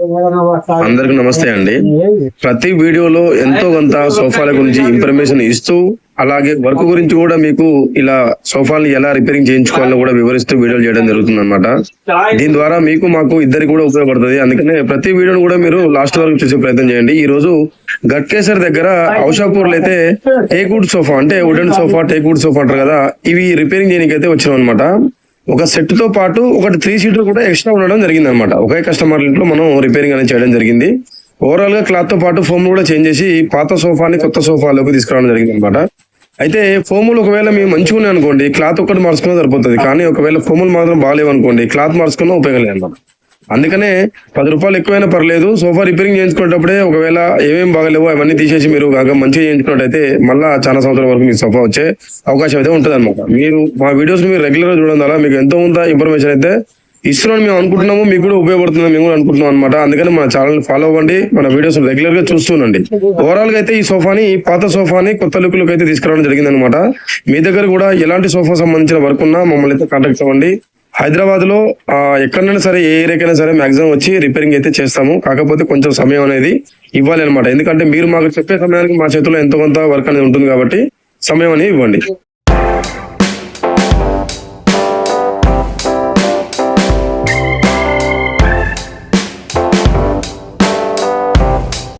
అందరికి నమస్తే అండి. ప్రతి వీడియోలో ఎంతో కొంత సోఫాల గురించి ఇన్ఫర్మేషన్ ఇస్తూ, అలాగే వర్క్ గురించి కూడా మీకు ఇలా సోఫాలను ఎలా రిపేరింగ్ చేయించుకోవాలో కూడా వివరిస్తూ వీడియోలు చేయడం జరుగుతుంది అనమాట. దీని ద్వారా మీకు మాకు ఇద్దరికి కూడా ఉపయోగపడుతుంది. అందుకనే ప్రతి వీడియోను కూడా మీరు లాస్ట్ వరకు చూసే ప్రయత్నం చేయండి. ఈ రోజు గట్కేసర్ దగ్గర ఔషాపూర్ లో అయితే టేక్వుడ్ సోఫా అంటే వుడెన్ సోఫా, టేక్వుడ్ సోఫా అంటారు కదా, ఇవి రిపేరింగ్ చేయడానికి అయితే వచ్చినాం అనమాట. ఒక సెట్ తో పాటు ఒకటి 3 సీటర్ కూడా ఎక్స్ట్రా ఉండడం జరిగింది అనమాట. ఒకే కస్టమర్ ఇంట్లో మనం రిపేరింగ్ అనేది చేయడం జరిగింది. ఓవరాల్ గా క్లాత్ తో పాటు ఫోమ్ కూడా చేంజ్ చేసి పాత సోఫాని కొత్త సోఫాలోకి తీసుకురావడం జరిగింది అనమాట. అయితే ఫోములు ఒకవేళ మేము మంచిగా ఉన్నాయి అనుకోండి, క్లాత్ ఒక్కటి మార్చుకున్నా సరిపోతుంది. కానీ ఒకవేళ ఫోములు మాత్రం బాగాలేవు అనుకోండి, క్లాత్ మార్చుకున్నా ఉపయోగం లేదు అనమాట. అందుకనే 10 రూపాయలు ఎక్కువైనా పర్లేదు, సోఫా రిపేరింగ్ చేయించుకునేటప్పుడే ఒకవేళ ఏమేమి బాగలేవో అవన్నీ తీసేసి మీరు కాక మంచిగా చేయించుకున్నట్టయితే మళ్ళీ చాలా సంవత్సరాల వరకు మీకు సోఫా వచ్చే అవకాశం అయితే ఉంటుంది అనమాట. మీరు మా వీడియోస్ మీరు రెగ్యులర్ గా చూడడం ద్వారా మీకు ఎంతో కొంత ఇన్ఫర్మేషన్ అయితే ఇస్తున్నాను మేము అనుకుంటున్నాము, మీకు కూడా ఉపయోగపడుతుంది మేము కూడా అనుకుంటున్నాం అనమాట. అందుకని మన ఛానల్ ఫాలో అవ్వండి, మన వీడియోస్ రెగ్యులర్ గా చూస్తుండండి. ఓవరాల్ గా అయితే ఈ సోఫాని పాత సోఫాని కొత్త లుక్ లకు అయితే తీసుకురావడం జరిగింది అనమాట. మీ దగ్గర కూడా ఎలాంటి సోఫా సంబంధించిన వర్క్ ఉన్నా మమ్మల్ని అయితే కాంటాక్ట్ అవ్వండి. హైదరాబాద్ లో ఎక్కడైనా సరే, ఏ ఏరియాకైనా సరే మాక్సిమం వచ్చి రిపేరింగ్ అయితే చేస్తాము. కాకపోతే కొంచెం సమయం అనేది ఇవ్వాలి అనమాట. ఎందుకంటే మీరు మాకు చెప్పే సమయానికి మా చేతిలో ఎంతో కొంత వర్క్ అనేది ఉంటుంది కాబట్టి సమయం అనేది ఇవ్వండి.